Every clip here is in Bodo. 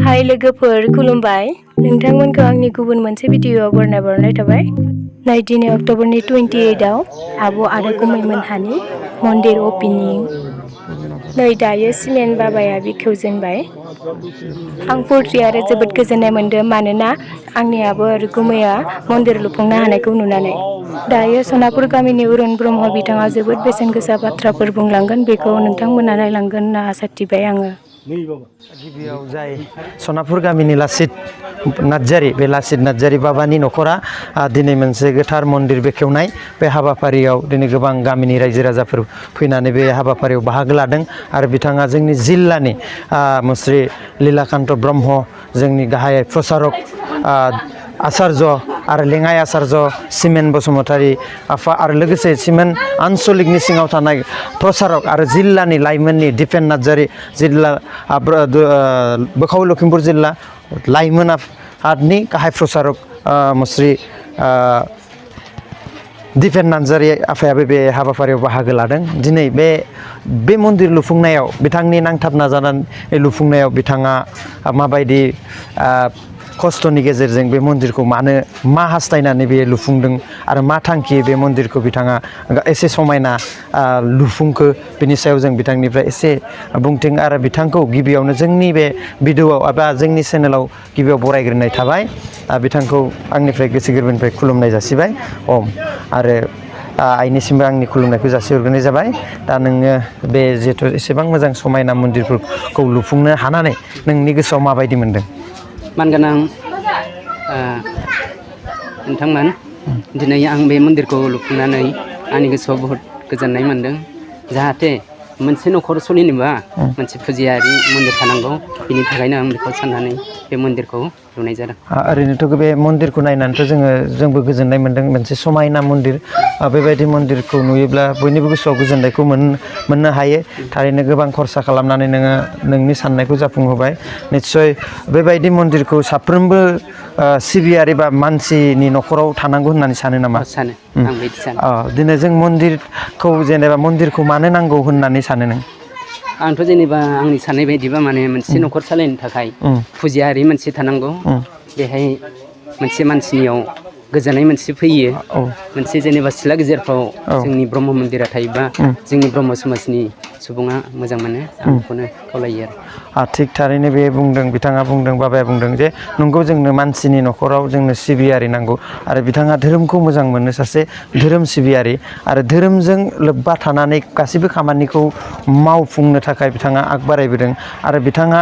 हाय लोगोफोर खुलुमबाय नोंथांमोनखौ आंनि गुबुन मोनसे भिडिअआव बरनाय थाबाय नै दिनै अक्ट'बरनि 28आव आब' आरो गुमै मोनहानि मन्दिर अपेनिं नै दायो सिमेन्ट बाबाया बेखेवजेनबाय आं फुर्ति आरो जोबोद गोजोननाय मोन्दों मानोना आंनि आब' आरो गुमैया मन्दिर लुफुंनो हानायखौ नुनानै दायो सनापुर गामिनि अरुण ब्रह्म बिथाङा जोबोद बेसेन गोसा बाथ्राफोर बुंलांगोन बेखौ नोंथांमोना नायलांगोन होनना आसा थिबाय आङो गिबियाव जाय सनापुर गामिनि लासित नार्जारी बे लासित नार्जारी बाबानि न'खरा दिनै मोनसे गोथार मन्दिर बेखेवनाय बे हाबाफारियाव दिनै गोबां गामिनि रायजो राजाफोर फैनानै बे हाबाफारियाव बाहागो लादों आरो बिथाङा जोंनि जिल्लानि मुस्रि लीलाकान्त ब्रह्म जोंनि गाहाय प्रसारक आचार्य आरो लेङाइ आचार्य सिमेन्ट बसुमतारी आफा आरो लोगोसे सिमेन्ट आन्चलिकनि सिङाव थानाय प्रसारक आरो जिल्लानि लाइमोननि दिपेन नार्जारी जिल्ला बोखाव लखिमपुर जिल्ला लाइमोन आफादनि गाहाय प्रसारक मुस्रि दिपेन नार्जारी आफायाबो बे हाबाफारियाव बाहागो लादों दिनै बे मन्दिर लुफुंनायाव बिथांनि नांथाब नाजानानै लुफुंनायाव बिथाङा माबायदि खस्थ'नि गेजेरजों बे मन्दिरखौ मा हास्थायनानै बे लुफुंदों आरो मा थांखि बे मन्दिरखौ बिथाङा एसे समायना लुफुंखो बिनि सायाव जों बिथांनिफ्राय एसे बुंथिं आरो बिथांखौ गिबियावनो जोंनि बे भिडिअ'आव एबा जोंनि चेनेलाव गिबियाव बरायग्रोनाय थाबाय बिथांखौ आंनिफ्राय गोसो गोरबोनिफ्राय खुलुमनाय जासिबाय आरो आइनिसिमबो आंनि खुलुमनायखौ जासिहरग्रोनाय जाबाय दा नोङो बे जिहेथु एसेबां मोजां समायना मन्दिरफोरखौ लुफुंनो हानानै नोंनि गोसोआव माबायदि मोनदों मानगोनां नोंथांमोन दिनै आं बे मन्दिरखौ लुफुंनानै आंनि गोसोआव बहुद गोजोननाय मोन्दों जाहाथे मोनसे न'खर सोलिनोबा मोनसे फुजियारि मन्दिर थानांगौ बिनि थाखायनो आं बेखौ साननानै बे मन्दिरखौ लुनाय जादों ओरैनोथ' बे मन्दिरखौ नायनानैथ' जोंबो गोजोननाय मोन्दों मोनसे समायना मन्दिर बेबायदि मन्दिरखौ नुयोब्ला बयनिबो गोसोआव गोजोननायखौ मोननो हायो थारैनो गोबां खरसा खालामनानै नोङो नोंनि साननायखौ जाफुंहोबाय निस्सय बेबायदि मन्दिरखौ साफ्रोमबो सिबियारि बा मानसिनि न'खराव थानांगौ होननानै सानो नामा सानो आं बिदि सानो दिनै जों मन्दिरखौ मानो नांगौ होननानै सानो नों आंथ' जेनेबा आंनि साननाय बायदिबा माने मोनसे न'खर सालायनो थाखाय फुजियारि मोनसे थानांगौ बेहाय मोनसे मानसिनियाव गोजोननाय मोनसे फैयो मोनसे जेनेबा सिथ्ला गेजेरफ्राव जोंनि ब्रह्म मन्दिरा थायोबा जोंनि ब्रह्म समाजनि सुबुङा मोजां मोनो आं बेखौनो खावलायो आरो थिग थारैनो बे बिथाङा बुंदों बाबाया बुंदों जे नंगौ जोंनो मानसिनि न'खराव जोंनो सिबियारि नांगौ आरो बिथाङा धोरोमखौ मोजां मोनो सासे धोरोम सिबियारि आरो धोरोमजों लोब्बा थानानै गासैबो खामानिखौ मावफुंनो थाखाय बिथाङा आग बारायबोदों आरो बिथाङा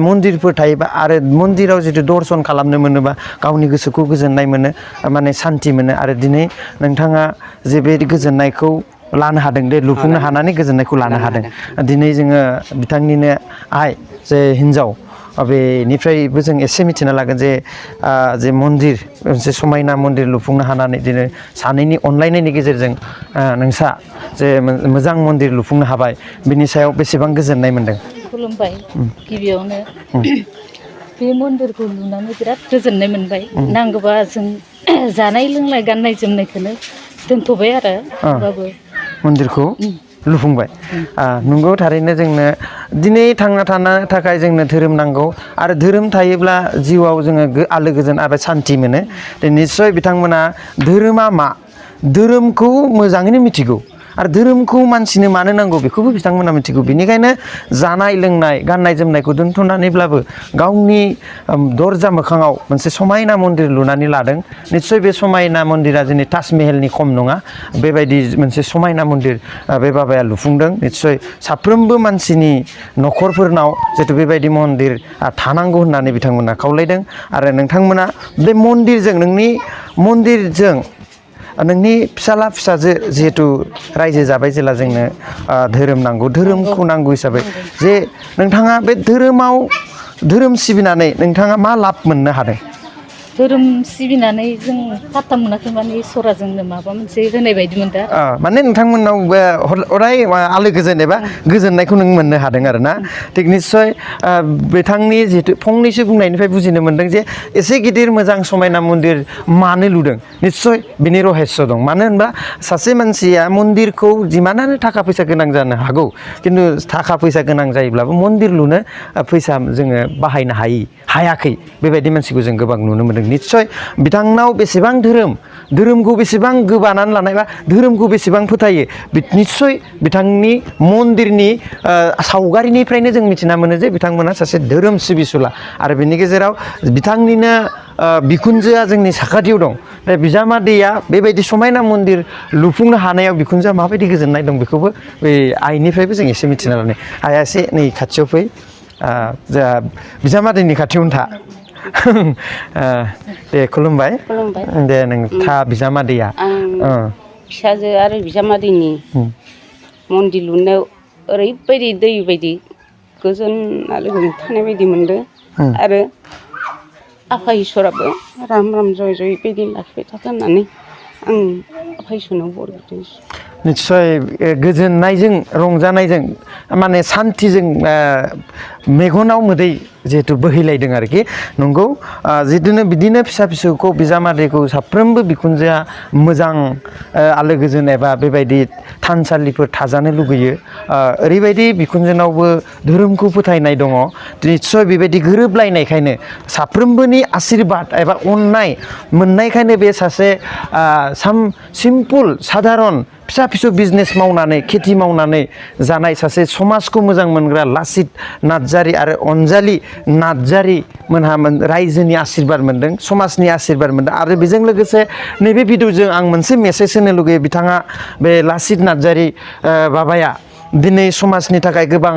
मन्दिरफोर थायोबा आरो मन्दिराव जितु दर्शन खालामनो मोनोबा गावनि गोसोखौ गोजोननाय मोनो माने सान्थि मोनो आरो दिनै नोंथाङा जे बे गोजोननायखौ लानो हादों दे लुफुंनो हानानै गोजोननायखौ लानो हादों दिनै जोङो बिथांनिनो जे हिन्जाव बेनिफ्रायबो जों एसे मिथिना लागोन जे मन्दिर मोनसे समायना मन्दिर लुफुंनो हानानै दिनै सानैनि अनलायनायनि गेजेरजों नोंसा जे मोजां मन्दिर लुफुंनो हाबाय बिनि सायाव बेसेबां गोजोननाय मोन्दों खुलुमबाय गिबियावनो बे मन्दिरखौ नुनानै बिराद गोजोननाय मोनबाय नांगौबा जों जानाय लोंनाय गाननाय जोमनायखौनो दोनथ'बाय आरो होमबाबो मन्दिरखौ लुफुंबाय नंगौ थारैनो जोंनो दिनै थांना थानो थाखाय जोंनो धोरोम नांगौ आरो धोरोम थायोब्ला जिउआव जोङो आलो गोजोन आरो सान्थि मोनो निस्सय बिथांमोना धोरोमा मा धोरोमखौ मोजाङैनो मिथिगौ आरो धोरोमखौ मानसिनो मानो नांगौ बेखौबो बिथांमोना मिथिगौ बेनिखायनो जानाय लोंनाय गाननाय जोमनायखौ दोनथ'नानैब्लाबो गावनि दरजा मोखाङाव मोनसे समायना मन्दिर लुनानै लादों निस्सय बे समायना मन्दिरा जोंनि ताजमेहेलनि खम नङा बेबायदि मोनसे समायना मन्दिर बे बाबाया लुफुंदों निस्सय साफ्रोमबो मानसिनि न'खरफोरनाव जितु बेबायदि मन्दिर थानांगौ होननानै बिथांमोना खावलायदों आरो नोंथांमोना बे मन्दिरजों नोंनि मन्दिरजों नोंनि फिसाला फिसाजो जिहेतु रायजो जाबाय जेला जोंनो धोरोम नांगौ धोरोमखौ नांगौ हिसाबै जे नोंथाङा बे धोरोम सिबिनानै नोंथाङा मा लाब मोननो हादों धोरोम सिबिनानै जों फात्ता मोनाखै माने इसोरा जोंनो माबा मोनसे होनाय बायदि मोनदों माने नोंथांमोननाव अराय आलो गोजोन एबा गोजोननायखौ नों मोननो हादों आरो ना थिग निस्सय बिथांनि जिहेतु फंनैसो बुंनायनिफ्राय बुजिनो मोनदों जे एसे गिदिर मोजां समायना मन्दिर मानो लुदों निस्सय बिनि रहस्य दं मानो होनबा सासे मानसिया मन्दिरखौ जिमानानो थाखा फैसा गोनां जानो हागौ खिन्थु थाखा फैसा गोनां जायोब्लाबो मन्दिर लुनो फैसा जोङो बाहायनो हायाखै बेबायदि मानसिखौ जों गोबां नुनो मोनदों निस्सय बिथांनाव बेसेबां धोरोमखौ बेसेबां गोबानानै लानाय बा धोरोमखौ बेसेबां फोथायो निस्सय बिथांनि मन्दिरनि सावगारिनिफ्रायनो जों मिथिना मोनो जे बिथांमोना सासे धोरोम सिबिसुला आरो बेनि गेजेराव बिथांनिनो बिखुनजोआ जोंनि साखाथियाव दं दा बिजामादैया बेबायदि समायना मन्दिर लुफुंनो हानायाव बिखुनजोआ माबायदि गोजोननाय दं बेखौबो बै आइनिफ्रायबो जों एसे मिथिना लानो आइया एसे नै खाथियाव फै जोंहा बिजामादैनि खाथियावनो था दे खुलुमबाय दे नों बिजामादैया फिसाजो आरो बिजामादैनि मन्दिर लुनायाव ओरैबायदि दै बायदि गोजोन आलो गोजोन थानाय बायदि मोनदों आरो आफा इसोराबो राम राम जय जय बिदि लाखिबाय थाथों होननानै आं आफा इसोरनाव बर बिदों निस्सय गोजोननायजों रंजानायजों माने सान्थिजों मेगनाव मोदै जिहेतु बोहैलायदों आरोखि नंगौ जिथुनो बिदिनो फिसा फिसौखौ बिजामादैखौ साफ्रोमबो बिखुनजोआ मोजां आलो गोजोन एबा बेबायदि थानसालिफोर थाजानो लुगैयो ओरैबायदि बिखुनजोनावबो धोरोमखौ फोथायनाय दङ निस्सय बेबायदि गोरोबलायनायखायनो साफ्रोमबोनि आशिर्बाद एबा अननाय मोननायखायनो बे सासे सिम्पोल साधारन फिसा फिसौ बिजनेस मावनानै खेथि मावनानै जानाय सासे समाजखौ मोजां मोनग्रा लासित नार्जारि आरो अनजालि नार्जारि मोनहा रायजोनि आशिर्बाद मोनदों समाजनि आशिर्बाद मोनदों आरो बेजों लोगोसे नैबे भिडिअजों आं मोनसे मेसेज होनो लुगैयो बिथाङा बे लासित नार्जारि बाबाया दिनै समाजनि थाखाय गोबां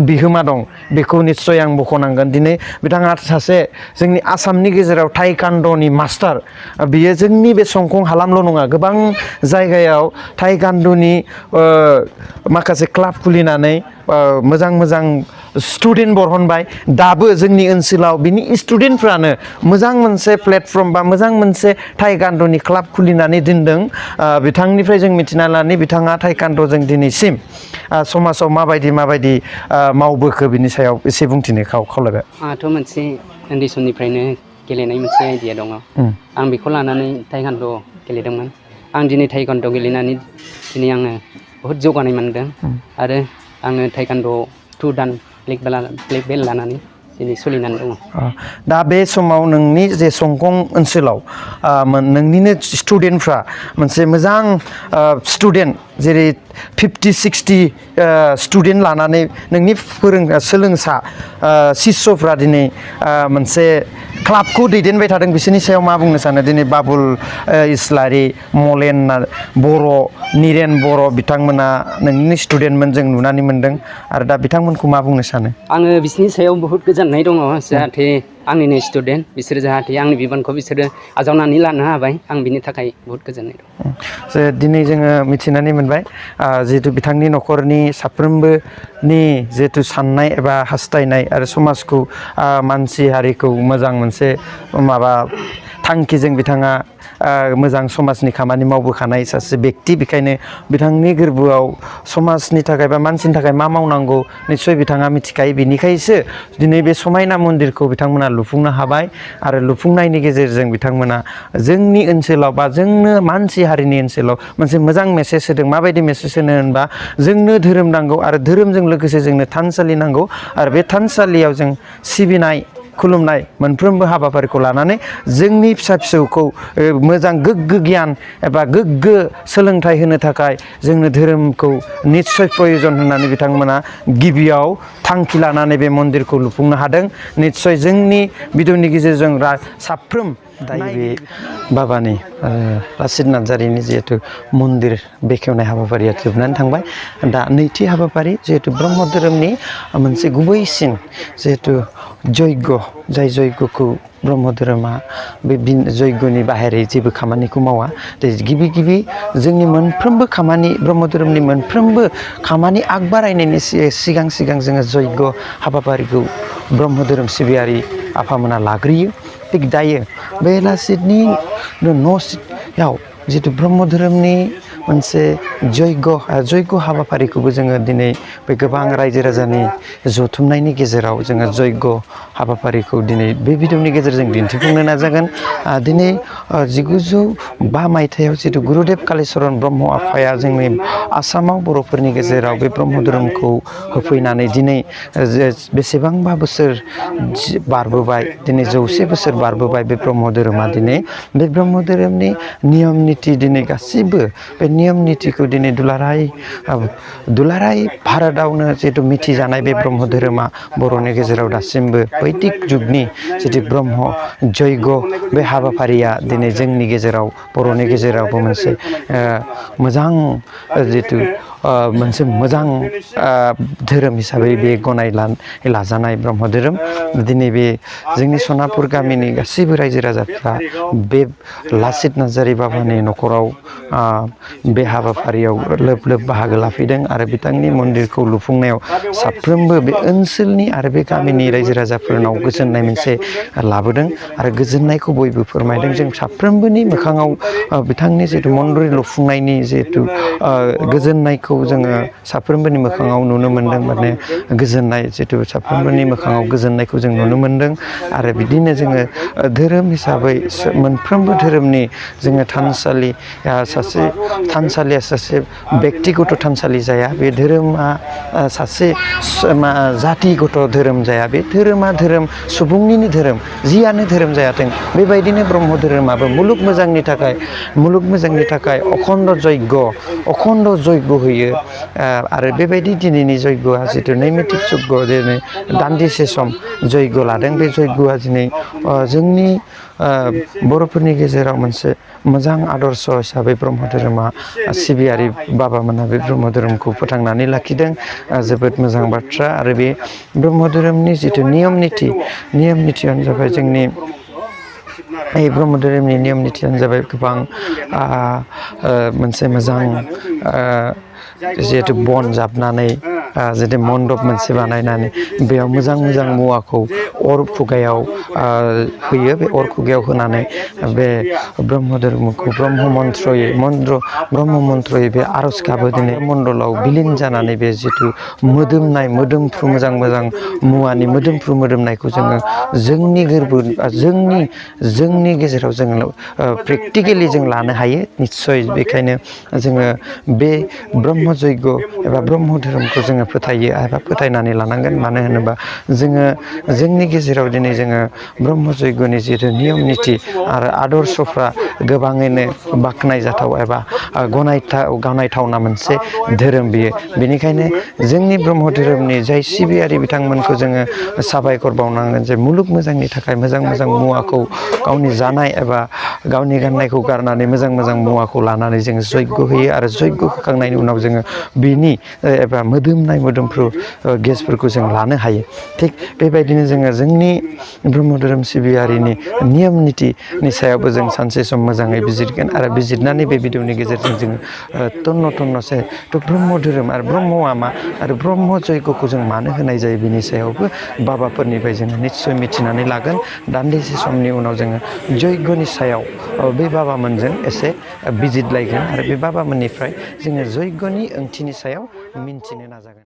बिहोमा दं बेखौ निस्सय आं बख'नांगोन दिनै बिथाङा सासे जोंनि आसामनि गेजेराव टाइकान्ड'नि मास्टार बियो जोंनि बे संकं हालामल' नङा गोबां जायगायाव टाइकान्ड'नि माखासे क्लाब खुलिनानै मोजां मोजां स्टुडेन्ट बरहनबाय दाबो जोंनि ओनसोलाव बिनि स्टुडेन्टफ्रानो मोजां मोनसे प्लेटफर्म बा मोजां मोनसे टाइकान्ड'नि क्लाब खुलिनानै दोनदों बिथांनिफ्राय जों मिथिना लानि बिथाङा टाइकान्ड'जों दिनैसिम समाजाव माबायदि मावबोखो बिनि सायाव एसे बुंथिनो खावलायबाय आंहाथ' मोनसे उन्दै समनिफ्रायनो गेलेनाय मोनसे आइडिया दङ आं बेखौ लानानै टाइकान्ड' गेलेदोंमोन आं दिनै टाइकान्ड' गेलेनानै दिनै आङो बहुद जौगानाय मोनदों आरो आङो टाइकान्ड' 2 दान ब्लेक बेल्ट लानानै दिनै सोलिनानै दङ दा बे समाव नोंनि जे संकं ओनसोलाव नोंनिनो स्टुडेन्टफ्रा मोनसे मोजां स्टुडेन्ट जेरै 50-60 स्टुडेन्ट लानानै नोंनि सोलोंसा शिष्यफ्रा दिनै मोनसे क्लाबखौ दैदेनबाय थादों बिसोरनि सायाव मा बुंनो सानो दिनै बाबुल इस्लारि मलेन बर' निरेन बर' बिथांमोना नोंनि स्टुडेन्टमोन जों नुनानै मोनदों आरो दा बिथांमोनखौ मा बुंनो सानो आङो बिसोरनि सायाव बहुद गोजोननाय दङ जाहाथे आंनिनो स्टुडेन्ट बिसोरो जाहाथे आंनि बिबानखौ बिसोरो आजावनानै लानो हाबाय आं बिनि थाखाय बहुद गोजोननाय दं जे दिनै जोङो मिथिनानै मोनबाय जिहेतु बिथांनि न'खरनि साफ्रोमबोनि जिहेतु साननाय एबा हास्थायनाय आरो समाजखौ मानसि हारिखौ मोजां मोनसे थांखिजों बिथाङा मोजां समाजनि खामानि मावबोखानाय सासे बेक्ति बेखायनो बिथांनि गोरबोआव समाजनि थाखाय बा मानसिनि थाखाय मा मावनांगौ निस्सय बिथाङा मिथिखायो बेनिखायसो दिनै बे समायना मन्दिरखौ बिथांमोना लुफुंनो हाबाय आरो लुफुंनायनि गेजेरजों बिथांमोना जोंनि ओनसोलाव बा जोंनो मानसि हारिनि ओनसोलाव मोनसे मोजां मेसेज होदों माबायदि मेसेज होनो होनबा जोंनो धोरोम नांगौ आरो धोरोमजों लोगोसे जोंनो थानसालि नांगौ आरो बे थानसालियाव जों सिबिनाय खुलुमनाय मोनफ्रोमबो हाबाफारिखौ लानानै जोंनि फिसा फिसौखौ मोजां गोग्गो गियान एबा गोग्गो सोलोंथाइ होनो थाखाय जोंनो धोरोमखौ निस्सय प्रयजन होननानै बिथांमोना गिबियाव थांखि लानानै बे मन्दिरखौ लुफुंनो हादों निस्सय जोंनि भिडिअनि गेजेरजों साफ्रोम बे बाबानि लासित नार्जारिनि जिहेतु मन्दिर बेखेवनाय हाबाफारिया जोबनानै थांबाय दा नैथि हाबाफारि जिहेतु ब्रह्म धोरोमनि मोनसे गुबैसिन जिहेतु जयग' जाय जयग'खौ ब्रह्म धोरोमा बे जयग'नि बाहेरै जेबो खामानिखौ मावा गिबि जोंनि मोनफ्रोमबो खामानि ब्रह्म धोरोमनि मोनफ्रोमबो खामानि आग बारायनायनि सिगां जोङो जयग' हाबाफारिखौ ब्रह्म धोरोम सिबियारि आफामोना लाग्रोयो। थिग दायो बे लासितनि न'याव जिथु ब्रह्म धोरोमनि मोनसे जयग' हाबाफारिखौबो जोङो दिनै बे गोबां रायजो राजानि जथुमनायनि गेजेराव जोङो जयग' हाबाफारिखौ दिनै बे भिडिअनि गेजेरजों दिन्थिफुंनो नाजागोन। दिनै 1905 मायथाइयाव जिथु गुरुदेब कालिचरन ब्रह्म आफाया जोंनि आसामाव बर'फोरनि गेजेराव बे ब्रह्म धोरोमखौ होफैनानै दिनै बेसेबांबा बोसोर बारबोबाय, दिनै 100 बोसोर बारबोबाय बे ब्रह्म धोरोमा। दिनै बे ब्रह्म धोरोमनि नियम निथि दिनै गासिबो बे नियम निथिखौ दिनै दुलाराय भारतआवनो जिहेतु मिथिजानाय बे ब्रह्म धोरोमा बर'नि गेजेराव दासिमबो बैदिक जुगनि जिथु ब्रह्म जयग' बे हाबाफारिया दिनै जोंनि गेजेराव बर'नि गेजेरावबो मोनसे मोजां जिथु मोनसे मोजां धोरोम हिसाबै बे गनायनानै लाजानाय ब्रह्म धोरोम। दिनै बे जोंनि सनापुर गामिनि गासैबो रायजो राजाफ्रा बे लासित नार्जारि बाबानि न'खराव बे हाबाफारियाव लोब लोब बाहागो लाफैदों आरो बिथांनि मन्दिरखौ लुफुंनायाव साफ्रोमबो बे ओनसोलनि आरो बे गामिनि रायजो राजाफोरनाव गोजोननाय मोनसे लाबोदों आरो गोजोननायखौ बयबो फोरमायदों। जों साफ्रोमबोनि मोखाङाव बिथांनि जिथु मन्दिर लुफुंनायनि जिहेतु गोजोननायखौ जोङो साफ्रोमबोनि मोखाङाव नुनो मोन्दों। माने गोजोननाय जिथु साफ्रोमबोनि मोखाङाव गोजोननायखौ जों नुनो मोन्दों। आरो बिदिनो जोङो धोरोम हिसाबै मोनफ्रोमबो धोरोमनि जोङो थानसालिया सासे बेक्तिगत थानसालि जाया। बे धोरोमा सासे जातिगत धोरोम जाया। बे धोरोमा धोरोम सुबुंनिनो धोरोम, जियानो धोरोम जायाथों। बेबायदिनो ब्रह्म धोरोमाबो मुलुग मोजांनि थाखाय अखन्द जयग' होयो। आरो बेबायदि दिनैनि जयग'आ जिथु नैमित्तिक जयग' दिनै दान्दिसे सम जयग' लादों। बे जयग'आ दिनै जोंनि बर'फोरनि गेजेराव मोनसे मोजां आदर्श हिसाबै ब्रह्म धोरोमा सिबियारि बाबामोनहा बे ब्रह्म धोरोमखौ फोथांनानै लाखिदों। जोबोद मोजां बाथ्रा। आरो बे ब्रह्म धोरोमनि जिथु नियम निथियानो जाबाय जोंनि ब्रह्म धोरोमनि नियम निथियानो जाबाय गोबां मोनसे मोजां जिहेतु बन जाबनानै जितु मन्दप मोनसे बानायनानै बेयाव मोजां मुवाखौ अर खुगायाव होयो। बे अर खुगायाव होनानै बे ब्रह्म धोरोमखौ ब्रह्म मन्त्रयै बे आर'ज गाबो। दिनै मण्डलाव बिलिन जानानै बे जिथु मोदोमफ्रु मोजां मुवानि मोदोमफ्रु मोदोमनायखौ जोङो जोंनि गोरबो जोंनि गेजेराव जोङो प्रेक्टिकेलि जों लानो हायो निस्सय। बेखायनो जोङो बे ब्रह्म जयग' एबा ब्रह्म धोरोमखौ जोङो फोथायो एबा फोथायनानै लानांगोन। मानो होनोबा जोंनि गेजेराव दिनै जोङो ब्रह्म जयग'नि जिहेतु नियम निथि आरो आदर्शफ्रा गोबाङैनो बाख्नायजाथाव एबा गनायथावना मोनसे धोरोम बियो। बेनिखायनो जोंनि ब्रह्म धोरोमनि जाय सिबियारि बिथांमोनखौ जोङो साबायखर बावनांगोन जे मुलुग मोजांनि थाखाय मोजां मुवाखौ गावनि जानाय एबा गावनि गाननायखौ गारनानै मोजां मुवाखौ लानानै जोङो जयग' होयो। आरो जयग' होखांनायनि उनाव जोङो बिनि एबा मोदोमफ्रु गेसफोरखौ जों लानो हायो। थिग बेबायदिनो जोङो जोंनि ब्रह्म धोरोम सिबियारिनि नियम निथिनि सायावबो जों सानसे सम मोजाङै बिजिरगोन। आरो बिजिरनानै बे भिडिअनि गेजेरजों जोङो थन्न'-थन्न'से ब्रह्म धोरोम आरो ब्रह्मआ मा आरो ब्रह्म जयग'खौ जों मानो होनाय जायो बिनि सायावबो बाबाफोरनिफ्राय जोङो निस्सय मिथिनानै लागोन। दान्दिसे समनि उनाव जोङो जयग'नि सायाव बे बाबामोनजों एसे बिजिरलायगोन आरो बे बाबामोननिफ्राय जोङो जयग'नि ओंथिनि सायाव मिन्थिनो नाजागोन।